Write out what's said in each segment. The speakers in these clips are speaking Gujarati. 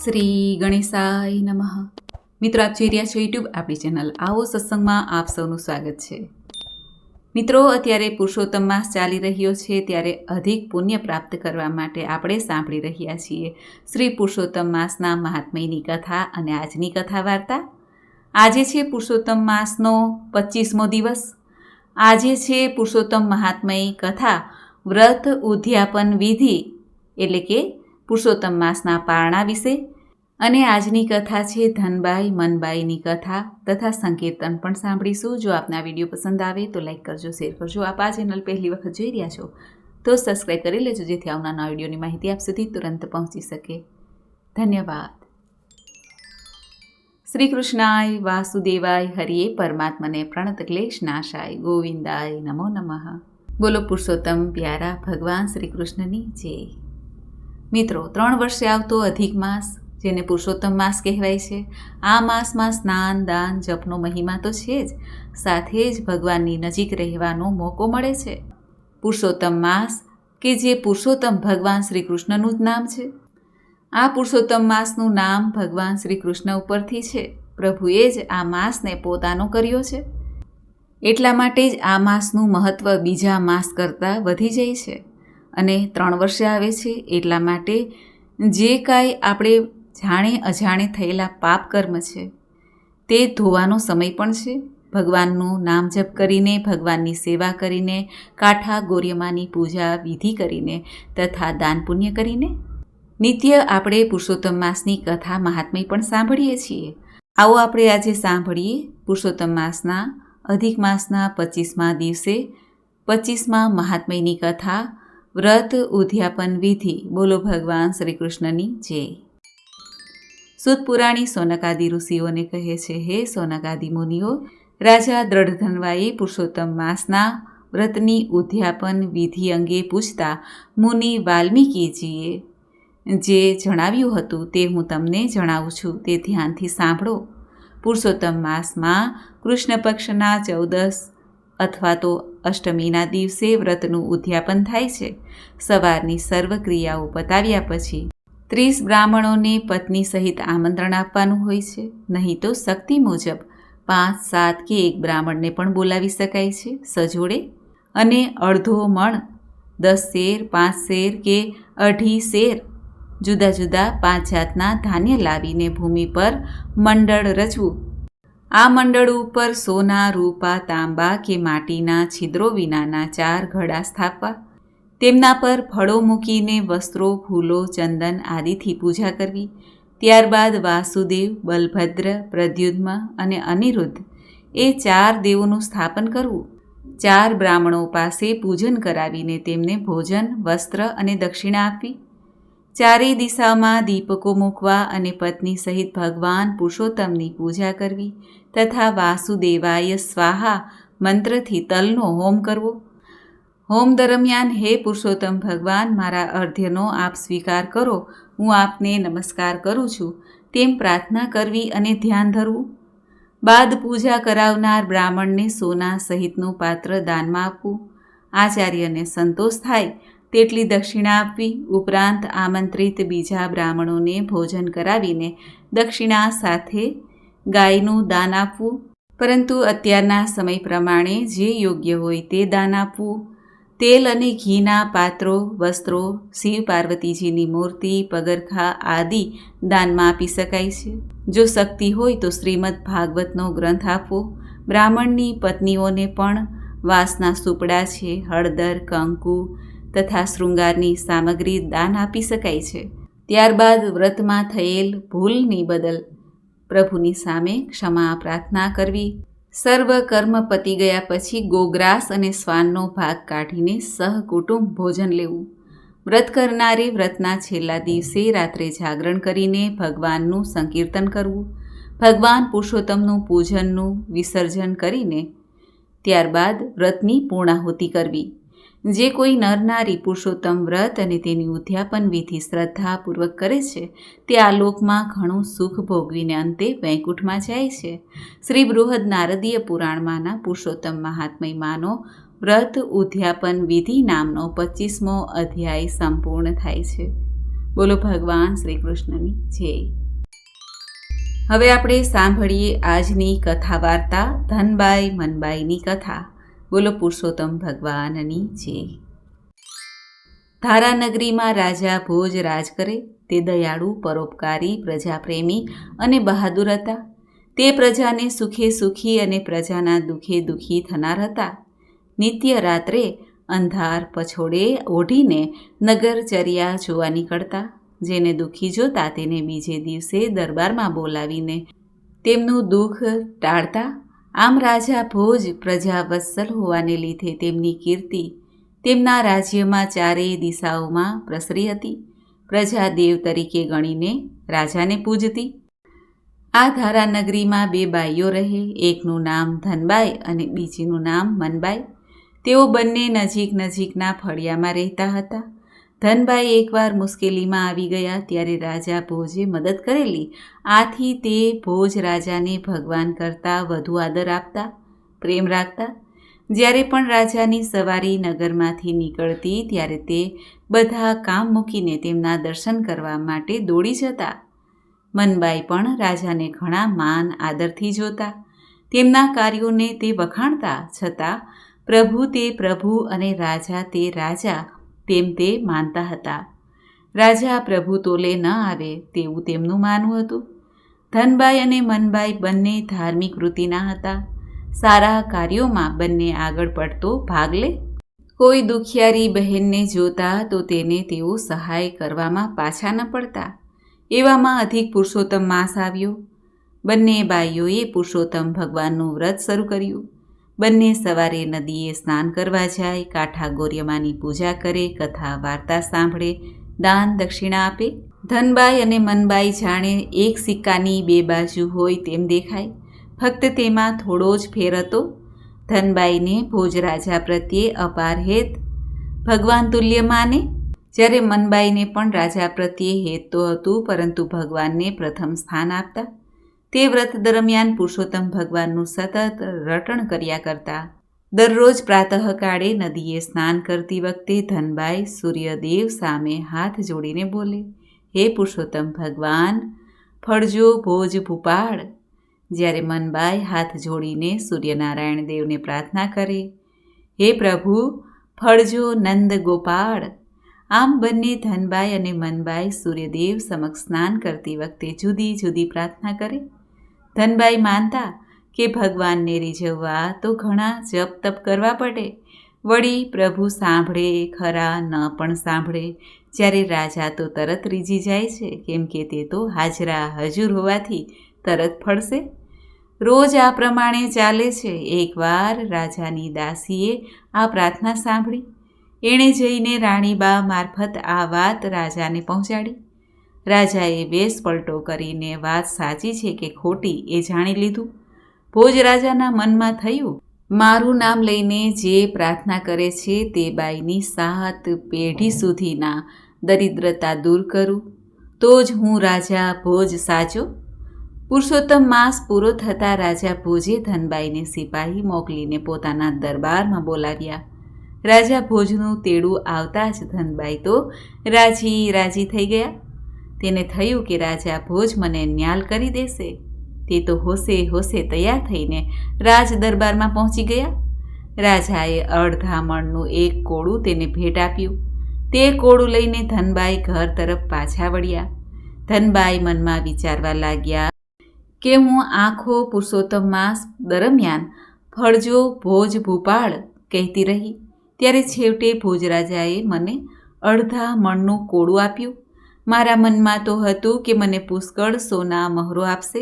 શ્રી ગણેશાય નમઃ. મિત્રો, આપ જોઈ રહ્યા છો યુટ્યુબ આપણી ચેનલ આવો સત્સંગમાં આપ સૌનું સ્વાગત છે. મિત્રો, અત્યારે પુરુષોત્તમ માસ ચાલી રહ્યો છે, ત્યારે અધિક પુણ્ય પ્રાપ્ત કરવા માટે આપણે સાંભળી રહ્યા છીએ શ્રી પુરુષોત્તમ માસના મહાત્મ્યની કથા અને આજની કથા વાર્તા. આજે છે પુરુષોત્તમ માસનો 25મો દિવસ. આજે છે પુરુષોત્તમ મહાત્મ્ય કથા વ્રત ઉદ્યાપન વિધિ, એટલે કે પુરુષોત્તમ માસના પારણા વિશે. અને આજની કથા છે ધનબાઈ મનબાઈની કથા તથા સંકીર્તન પણ સાંભળીશું. જો આપને આ વિડીયો પસંદ આવે તો લાઈક કરજો, શેર કરજો. આપ આ ચેનલ પહેલી વખત જોઈ રહ્યા છો તો સબસ્ક્રાઈબ કરી લેજો, જેથી આવનારા વિડીયોની માહિતી આપ સુધી તુરંત પહોંચી શકે. ધન્યવાદ. શ્રી કૃષ્ણાય વાસુદેવાય હરિએ પરમાત્મને પ્રણત ક્લેશ નાશાય ગોવિંદાય નમો નમઃ. બોલો પુરુષોત્તમ પ્યારા ભગવાન શ્રી કૃષ્ણની જય. મિત્રો, 3 વર્ષે આવતો અધિક માસ, જેને પુરુષોત્તમ માસ કહેવાય છે, આ માસમાં સ્નાન, દાન, જપનો મહિમા તો છે જ, સાથે જ ભગવાનની નજીક રહેવાનો મોકો મળે છે. પુરુષોત્તમ માસ કે જે પુરુષોત્તમ ભગવાન શ્રી કૃષ્ણનું જ નામ છે. આ પુરુષોત્તમ માસનું નામ ભગવાન શ્રી કૃષ્ણ ઉપરથી છે. પ્રભુએ જ આ માસને પોતાનો કર્યો છે. એટલા માટે જ આ માસનું મહત્ત્વ બીજા માસ કરતાં વધી જાય છે. અને 3 વર્ષે આવે છે, એટલા માટે જે કાંઈ આપણે જાણે અજાણે થયેલા પાપ કર્મ છે તે ધોવાનો સમય પણ છે. ભગવાનનું નામ જપ કરીને, ભગવાનની સેવા કરીને, કાંઠા ગોર્યમાની પૂજા વિધિ કરીને તથા દાન પુણ્ય કરીને નિત્ય આપણે પુરુષોત્તમ માસની કથા મહાત્મ્ય પણ સાંભળીએ છીએ. આવો આપણે આજે સાંભળીએ પુરુષોત્તમ માસના અધિક માસના 25મા દિવસે 25મા મહાત્મ્યની કથા વ્રત ઉદ્યાપન વિધિ. બોલો ભગવાન શ્રી કૃષ્ણની જય. સૂત પુરાણી સોનકાદિ ઋષિઓને કહે છે, હે સોનકાદિ મુનિઓ, રાજા દ્રઢધન્વાએ પુરુષોત્તમ માસના વ્રતની ઉદ્યાપન વિધિ અંગે પૂછતા મુનિ વાલ્મીકીજીએ જે જણાવ્યું હતું તે હું તમને જણાવું છું, તે ધ્યાનથી સાંભળો. પુરુષોત્તમ માસમાં કૃષ્ણ પક્ષના 14 અથવા તો અષ્ટમીના દિવસે વ્રતનું ઉદ્યાપન થાય છે. સવારની સર્વ ક્રિયાઓ પતાવ્યા પછી 30 બ્રાહ્મણોને પત્ની સહિત આમંત્રણ આપવાનું હોય છે. નહીં તો શક્તિ મુજબ 5, 7 કે 1 બ્રાહ્મણને પણ બોલાવી શકાય છે સજોડે. અને અડધો મણ, 10 શેર, 5 શેર કે 2.5 શેર જુદા જુદા 5 જાતના ધાન્ય લાવીને ભૂમિ પર મંડળ રચવું. આ મંડળ ઉપર સોના, રૂપા, તાંબા કે માટીના છિદ્રો વિનાના 4 ઘડા સ્થાપવા. તેમના પર ફળો મૂકીને વસ્ત્રો, ફૂલો, ચંદન આદિથી પૂજા કરવી. ત્યારબાદ વાસુદેવ, બલભદ્ર, પ્રદ્યુમ્ન અને અનિરુદ્ધ એ 4 દેવોનું સ્થાપન કરવું. 4 બ્રાહ્મણો પાસે પૂજન કરાવીને તેમને ભોજન, વસ્ત્ર અને દક્ષિણા આપવી. 4 દિશામાં દીપકો મૂકવા અને પત્ની સહિત ભગવાન પુરુષોત્તમની પૂજા કરવી તથા વાસુદેવાય સ્વાહા મંત્રથી તલનો હોમ કરવો. હોમ દરમિયાન, હે પુરુષોત્તમ ભગવાન, મારા અર્ધ્યનો આપ સ્વીકાર કરો, હું આપને નમસ્કાર કરું છું, તેમ પ્રાર્થના કરવી અને ધ્યાન ધરવું. બાદ પૂજા કરાવનાર બ્રાહ્મણને સોના સહિતનું પાત્ર દાનમાં આપવું. આચાર્યને સંતોષ થાય તેટલી દક્ષિણા આપવી. ઉપરાંત આમંત્રિત બીજા બ્રાહ્મણોને ભોજન કરાવીને દક્ષિણા સાથે ગાયનું દાન આપવું. પરંતુ અત્યારના સમય પ્રમાણે જે યોગ્ય હોય તે દાન આપવું. તેલ અને ઘીના પાત્રો, વસ્ત્રો, શિવ પાર્વતીજીની મૂર્તિ, પગરખા આદિ દાનમાં આપી શકાય છે. જો શક્તિ હોય તો શ્રીમદ ભાગવતનો ગ્રંથ આપવો. બ્રાહ્મણની પત્નીઓને પણ વાંસના સુપડા છે, હળદર, કંકુ તથા શૃંગારની સામગ્રી દાન આપી શકાય છે. ત્યારબાદ વ્રતમાં થયેલ ભૂલની બદલ પ્રભુની સામે ક્ષમા પ્રાર્થના કરવી. સર્વ કર્મ પતી ગયા પછી ગોગ્રાસ અને શ્વાનનો ભાગ કાઢીને સહકુટુંબ ભોજન લેવું. વ્રત કરનારે વ્રતના છેલ્લા દિવસે રાત્રે જાગરણ કરીને ભગવાનનું સંકીર્તન કરવું. ભગવાન પુરુષોત્તમનું પૂજનનું વિસર્જન કરીને ત્યારબાદ વ્રતની પૂર્ણાહુતિ કરવી. જે કોઈ નર નારી પુરુષોત્તમ વ્રત અને તેની ઉદ્યાપન વિધિ શ્રદ્ધાપૂર્વક કરે છે તે આ લોકમાં ઘણું સુખ ભોગવીને અંતે વૈકુંઠમાં જાય છે. શ્રી બૃહદ નારદીય પુરાણમાંના પુરુષોત્તમ મહાત્મ્યમાંનો વ્રત ઉદ્યાપન વિધિ નામનો 25મો અધ્યાય સંપૂર્ણ થાય છે. બોલો ભગવાન શ્રી કૃષ્ણની જય. હવે આપણે સાંભળીએ આજની કથા વાર્તા ધનબાઈ મનબાઈની કથા. બોલો પુરુષોત્તમ ભગવાનની જય. ધારાનગરીમાં રાજા ભોજ રાજ કરે. તે દયાળુ, પરોપકારી, પ્રજાપ્રેમી અને બહાદુર હતા. તે પ્રજાને સુખે સુખી અને પ્રજાના દુઃખે દુઃખી થનાર હતા. નિત્ય રાત્રે અંધાર પછોડે ઓઢીને નગરચર્યા જોવા નીકળતા. જેને દુઃખી જોતા તેને બીજે દિવસે દરબારમાં બોલાવીને તેમનું દુઃખ ટાળતા. આમ રાજા ભોજ પ્રજાવત્સલ હોવાને લીધે તેમની કીર્તિ તેમના રાજ્યમાં ચારેય દિશાઓમાં પ્રસરી હતી. પ્રજા દેવ તરીકે ગણીને રાજાને પૂજતી. આ ધારાનગરીમાં 2 બાઈઓ રહે. એકનું નામ ધનબાઈ અને બીજીનું નામ મનબાઈ. તેઓ બંને નજીક નજીકના ફળિયામાં રહેતા હતા. ધનબાઈ એકવાર મુશ્કેલીમાં આવી ગયા ત્યારે રાજા ભોજે મદદ કરેલી. આથી તે ભોજ રાજાને ભગવાન કરતાં વધુ આદર આપતા, પ્રેમ રાખતા. જ્યારે પણ રાજાની સવારી નગરમાંથી નીકળતી ત્યારે તે બધા કામ મૂકીને તેમના દર્શન કરવા માટે દોડી જતા. મનબાઈ પણ રાજાને ઘણા માન આદરથી જોતા. તેમના કાર્યોને તે વખાણતા. છતાં પ્રભુ તે પ્રભુ અને રાજા તે રાજા તેમ તે માનતા હતા. રાજા પ્રભુ તોલે ન આવે તેવું તેમનું માનવું હતું. ધનબાઈ અને મનબાઈ બંને ધાર્મિક વૃત્તિના હતા. સારા કાર્યોમાં બંને આગળ પડતો ભાગ લે. કોઈ દુખિયારી બહેનને જોતા તો તેને તેઓ સહાય કરવામાં પાછા ન પડતા. એવામાં અધિક પુરુષોત્તમ માસ આવ્યો. બંને બાઈઓએ પુરુષોત્તમ ભગવાનનું વ્રત શરૂ કર્યું. બંને સવારે નદીએ સ્નાન કરવા જાય, કાંઠા ગોર્યમાની પૂજા કરે, કથા વાર્તા સાંભળે, દાન દક્ષિણા આપે. ધનબાઈ અને મનબાઈ જાણે એક સિક્કાની 2 બાજુ હોય તેમ દેખાય. ફક્ત તેમાં થોડો જ ફેર હતો. ધનબાઈને ભોજ રાજા પ્રત્યે અપાર હેત, ભગવાન તુલ્ય માને. જ્યારે મનબાઈને પણ રાજા પ્રત્યે હેત તો હતું, પરંતુ ભગવાનને પ્રથમ સ્થાન આપતા. તે વ્રત દરમિયાન પુરુષોત્તમ ભગવાનનું સતત રટણ કર્યા કરતા. દરરોજ પ્રાતઃકાળે નદીએ સ્નાન કરતી વખતે ધનબાઈ સૂર્યદેવ સામે હાથ જોડીને બોલે, હે પુરુષોત્તમ ભગવાન, ફળજો ભોજ ભૂપાળ. જ્યારે મનબાઈ હાથ જોડીને સૂર્યનારાયણ દેવને પ્રાર્થના કરે, હે પ્રભુ, ફળજો નંદ ગોપાળ. આમ બંને ધનબાઈ અને મનબાઈ સૂર્યદેવ સમક્ષ સ્નાન કરતી વખતે જુદી જુદી પ્રાર્થના કરે. ધનબાઈ માનતા કે ભગવાનને રીઝવવા તો ઘણા જપ તપ કરવા પડે. વળી પ્રભુ સાંભળે ખરા, ન પણ સાંભળે. જ્યારે રાજા તો તરત રીઝી જાય છે, કેમ કે તે તો હાજરા હજુર હોવાથી તરત ફળશે. રોજ આ પ્રમાણે ચાલે છે. એકવાર રાજાની દાસીએ આ પ્રાર્થના સાંભળી. એણે જઈને રાણીબા મારફત આ વાત રાજાને પહોંચાડી. રાજાએ વેશ પલટો કરીને વાત સાચી છે કે ખોટી એ જાણી લીધું. ભોજ રાજાના મનમાં થયું, મારું નામ લઈને જે પ્રાર્થના કરે છે તે બાઈની 7 પેઢી સુધીના દરિદ્રતા દૂર કરું તો જ હું રાજા ભોજ સાચો. પુરુષોત્તમ માસ પૂરો થતાં રાજા ભોજે ધનબાઈને સિપાહી મોકલીને પોતાના દરબારમાં બોલાવ્યા. રાજા ભોજનું તેડું આવતા જ ધનબાઈ તો રાજી થઈ ગયા. તેને થયું કે રાજા ભોજ મને ન્યાલ કરી દેશે. તે તો હોશે તૈયાર થઈને રાજ દરબારમાં પહોંચી ગયા. રાજાએ અડધા મણનું એક કોળું તેને ભેટ આપ્યું. તે કોળું લઈને ધનબાઈ ઘર તરફ પાછા વળ્યા. ધનબાઈ મનમાં વિચારવા લાગ્યા કે હું આખો પુરુષોત્તમ માસ દરમિયાન ફળજો ભોજ ભૂપાળ કહેતી રહી. ત્યારે છેવટે ભોજરાજાએ મને અડધા મણનું કોળું આપ્યું. મારા મનમાં તો હતું કે મને પુષ્કળ સોના મહોરો આપશે.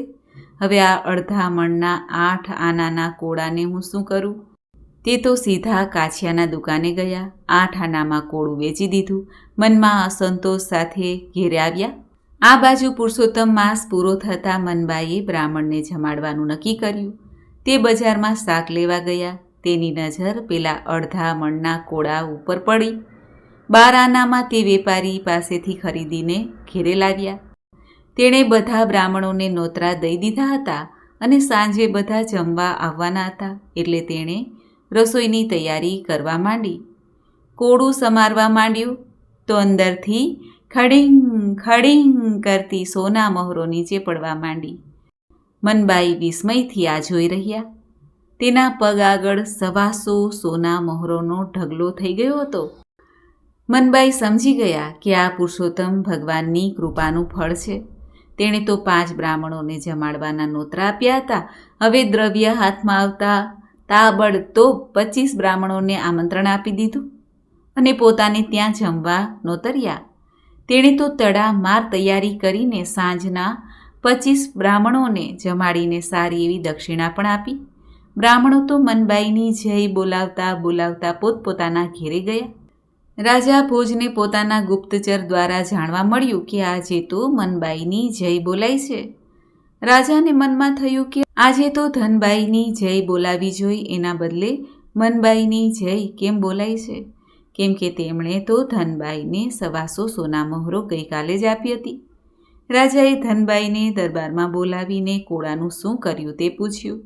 હવે આ અડધા મણના 8 આનાના કોળાને હું શું કરું? તે તો સીધા કાછિયાના દુકાને ગયા. 8 આનામાં કોળું વેચી દીધું. મનમાં અસંતોષ સાથે ઘેરે આવ્યા. આ બાજુ પુરુષોત્તમ માસ પૂરો થતાં મનબાઈએ બ્રાહ્મણને જમાડવાનું નક્કી કર્યું. તે બજારમાં શાક લેવા ગયા. તેની નજર પેલા અડધા મણના કોળા ઉપર પડી. 12 આનામાં તે વેપારી પાસેથી ખરીદીને ઘેરે લાવ્યા. તેણે બધા બ્રાહ્મણોને નોતરા દઈ દીધા હતા અને સાંજે બધા જમવા આવવાના હતા. એટલે તેણે રસોઈની તૈયારી કરવા માંડી. કોળું સમારવા માંડ્યું તો અંદરથી ખડીંગ ખડીંગ કરતી સોના મહોરો નીચે પડવા માંડી. મનબાઈ વિસ્મયથી આ જોઈ રહ્યા. તેના પગ આગળ 125 સોના મહોરોનો ઢગલો થઈ ગયો હતો. મનબાઈ સમજી ગયા કે આ પુરુષોત્તમ ભગવાનની કૃપાનું ફળ છે. તેણે તો 5 બ્રાહ્મણોને જમાડવાના નોતરા આપ્યા હતા. હવે દ્રવ્ય હાથમાં આવતા તાબડતોબ 25 બ્રાહ્મણોને આમંત્રણ આપી દીધું અને પોતાને ત્યાં જમવા નોતર્યા. તેણે તો તડામાર તૈયારી કરીને સાંજના 25 બ્રાહ્મણોને જમાડીને સારી એવી દક્ષિણા પણ આપી. બ્રાહ્મણો તો મનબાઈની જય બોલાવતા બોલાવતા પોતપોતાના ઘેરે ગયા. રાજા ભોજને પોતાના ગુપ્તચર દ્વારા જાણવા મળ્યું કે આજે તો મનબાઈની જય બોલાય છે. રાજાને મનમાં થયું કે આજે તો ધનબાઈની જય બોલાવી જોઈ, એના બદલે મનબાઈની જય કેમ બોલાય છે? કેમ કે તેમણે તો ધનબાઈને 125 સોના મહોરો ગઈકાલે જ આપી હતી. રાજાએ ધનબાઈને દરબારમાં બોલાવીને કોળાનું શું કર્યું તે પૂછ્યું.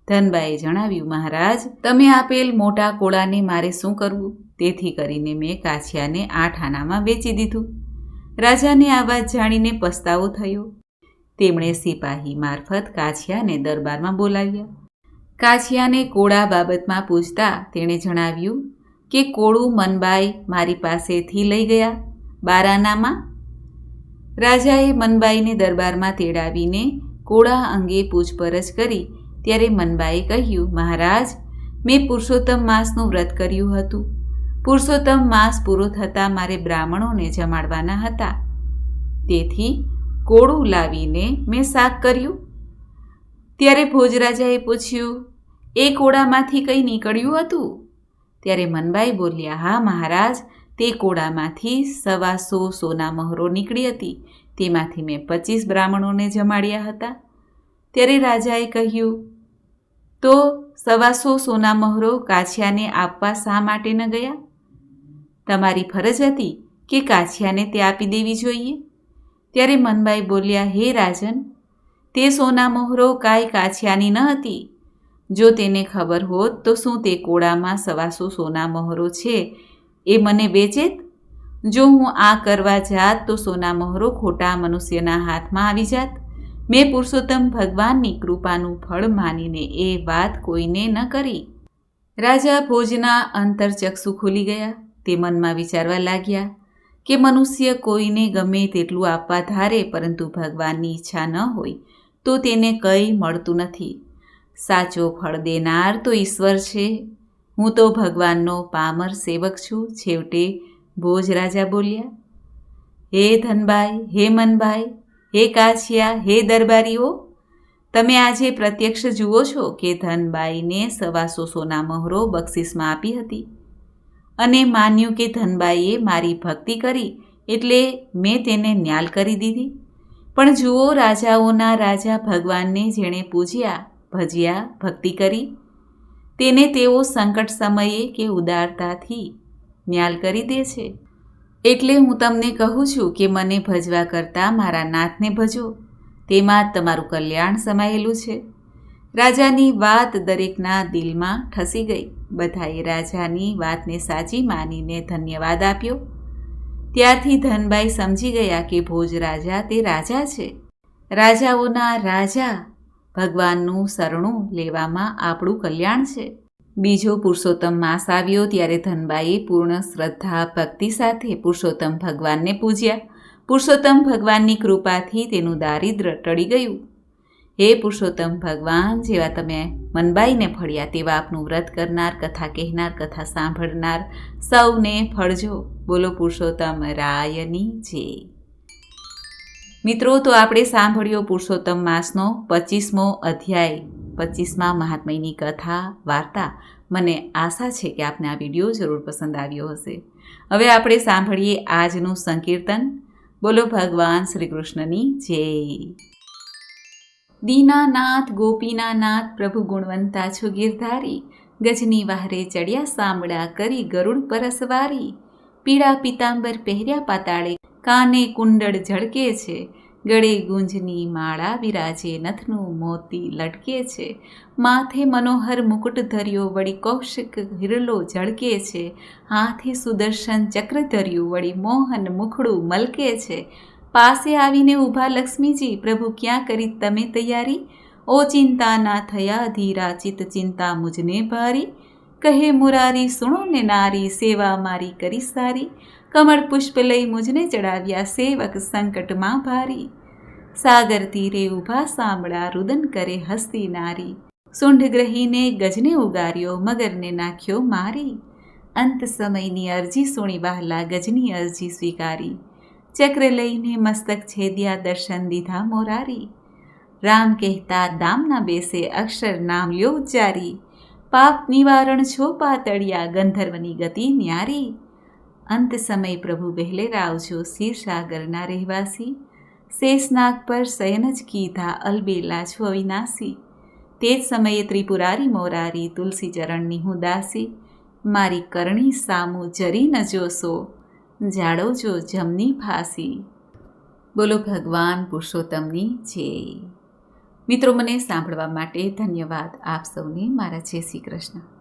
ધનબાઈએ જણાવ્યું, મહારાજ, તમે આપેલ મોટા કોળાને મારે શું કરવું? તેથી કરીને મેં કાછિયાને 8 આનામાં વેચી દીધું. રાજાને આ વાત જાણીને પસ્તાવો થયો. તેમણે સિપાહી મારફત કાછિયાને દરબારમાં બોલાવ્યા. કાછિયાને કોળા બાબતમાં પૂછતા તેણે જણાવ્યું કે કોળું મનબાઈ મારી પાસેથી લઈ ગયા 12 આનામાં. રાજાએ મનબાઈને દરબારમાં તેડાવીને કોળા અંગે પૂછપરછ કરી ત્યારે મનબાઈએ કહ્યું, મહારાજ, મેં પુરુષોત્તમ માસનું વ્રત કર્યું હતું. પુરુષોત્તમ માસ પૂરો થતાં મારે બ્રાહ્મણોને જમાડવાના હતા. તેથી કોળું લાવીને મેં શાક કર્યું. ત્યારે ભોજરાજાએ પૂછ્યું, એ કોળામાંથી કંઈ નીકળ્યું હતું? ત્યારે મનબાઈ બોલ્યા, હા મહારાજ, તે કોળામાંથી 125 સોના મહોરો નીકળી હતી. તેમાંથી મેં 25 બ્રાહ્મણોને જમાડ્યા હતા. ત્યારે રાજાએ કહ્યું, તો 125 સોના મહોરો કાછિયાને આપવા શા માટે ન ગયા? તમારી ફરજ હતી કે કાછિયાને તે આપી દેવી જોઈએ. ત્યારે મનબાઈ બોલ્યા, હે રાજન, તે સોના મહોરો કાંઈ કાછિયાની ન હતી. જો તેને ખબર હોત તો શું તે કોળામાં 125 સોના મહોરો છે એ મને વેચેત? જો હું આ કરવા જાત તો સોના મહોરો ખોટા મનુષ્યના હાથમાં આવી જાત. મેં પુરુષોત્તમ ભગવાનની કૃપાનું ફળ માનીને એ વાત કોઈને ન કરી. રાજા ભોજના અંતરચક્ષુ ખુલી ગયા. તે મનમાં વિચારવા લાગ્યા કે મનુષ્ય કોઈને ગમે તેટલું આપવા ધારે, પરંતુ ભગવાનની ઈચ્છા ન હોય તો તેને કંઈ મળતું નથી. સાચો ફળ દેનાર તો ઈશ્વર છે. હું તો ભગવાનનો પામર સેવક છું. છેવટે ભોજ રાજા બોલ્યા, હે ધનબાઈ, હે મનબાઈ, હે કાછિયા, હે દરબારીઓ, તમે આજે પ્રત્યક્ષ જુઓ છો કે ધનબાઈને 125 સોના મહોરો બક્ષિસમાં આપી હતી અને માન્યું કે ધનબાઈએ મારી ભક્તિ કરી એટલે મેં તેને ન્યાલ કરી દીધી. પણ જુઓ, રાજાઓના રાજા ભગવાનને જેણે પૂજ્યા, ભજ્યા, ભક્તિ કરી, તેને તેઓ સંકટ સમયે કે ઉદારતાથી ન્યાલ કરી દે છે. એટલે હું તમને કહું છું કે મને ભજવા કરતાં મારા નાથને ભજો, તેમાં જ તમારું કલ્યાણ સમાયેલું છે. રાજાની વાત દરેકના દિલમાં ઠસી ગઈ. બધાએ રાજાની વાતને સાચી માનીને ધન્યવાદ આપ્યો. ત્યારથી ધનબાઈ સમજી ગયા કે ભોજ રાજા તે રાજા છે. રાજાઓના રાજા ભગવાનનું શરણું લેવામાં આપણું કલ્યાણ છે. બીજો પુરુષોત્તમ માસ આવ્યો ત્યારે ધનબાઈએ પૂર્ણ શ્રદ્ધા ભક્તિ સાથે પુરુષોત્તમ ભગવાનને પૂજ્યા. પુરુષોત્તમ ભગવાનની કૃપાથી તેનું દારિદ્ર્ય ટળી ગયું. હે પુરુષોત્તમ ભગવાન, જેવા તમે મનબાઈને ફળ્યા તેવા આપનું વ્રત કરનાર, કથા કહેનાર, કથા સાંભળનાર સૌને ફળજો. બોલો પુરુષોત્તમ રાયની જય. મિત્રો, તો આપણે સાંભળ્યો પુરુષોત્તમ માસનો 25મો અધ્યાય, 25મા મહાત્મ્યની કથા વાર્તા. મને આશા છે કે આપને આ વિડીયો જરૂર પસંદ આવ્યો હશે. હવે આપણે સાંભળીએ આજનું સંકીર્તન. બોલો ભગવાન શ્રી કૃષ્ણની જય. દીનાનાથ ગોપીનાનાથ પ્રભુ ગુણવંતા છો ગિરધારી, ગજની વાહરે ચડ્યા સાંભળા કરી ગરુડ પરસવારી. પીળા પિતાંબર પહેર્યા પાતાળે, કાને કુંડળ ઝળકે છે, ગળે ગુંજની માળા બિરાજે, નથનું મોતી લટકે છે, માથે મનોહર મુકુટ ધર્યો, વળી કૌશિક હિરલો ઝળકે છે, હાથે સુદર્શન ચક્ર ધર્યું, વળી મોહન મુખડું મલકે છે. પાસે આવીને ઊભા લક્ષ્મીજી, પ્રભુ ક્યાં કરી તમે તૈયારી? ઓ ચિંતા ના થયા ધીરા, ચિત ચિંતા મુજને ભારી. કહે મુરારી સુણો ને નારી, સેવા મારી કરી સારી. કમળ પુષ્પ લઈ મુજને ચડાવ્યા, સેવક સંકટમાં ભારી. સાગર તીરે ઊભા સાંભળા, રુદન કરે હસ્તી નારી. સૂંઢ ગ્રહીને ગજને ઉગાર્યો, મગરને નાખ્યો મારી. અંત સમયની અરજી સુણી વહાલા, ગજની અરજી સ્વીકારી. ચક્ર લઈને મસ્તક છેદ્યા, દર્શન દીધા મોરારી. રામ કહેતા દામ ના બેસે, અક્ષર નામ લ્યો ઉચ્ચારી. પાપ નિવારણ છો પાતળિયા, ગંધર્વની ગતિ ન્યારી. અંત સમય પ્રભુ વહેલે આવજો, ક્ષીરસાગરના રહેવાસી. શેષનાગ પર શયન જ કીધા, અલબેલા છો અવિનાશી. તે જ સમયે ત્રિપુરારી મોરારી, તુલસી ચરણની હું દાસી. મારી કરણી સામું જરી ન જોશો, જાળવજો જમની ફાંસી. બોલો ભગવાન પુરુષોત્તમની જય. મિત્રો, મને સાંભળવા માટે ધન્યવાદ. આપ સૌને મારા જય શ્રી કૃષ્ણ.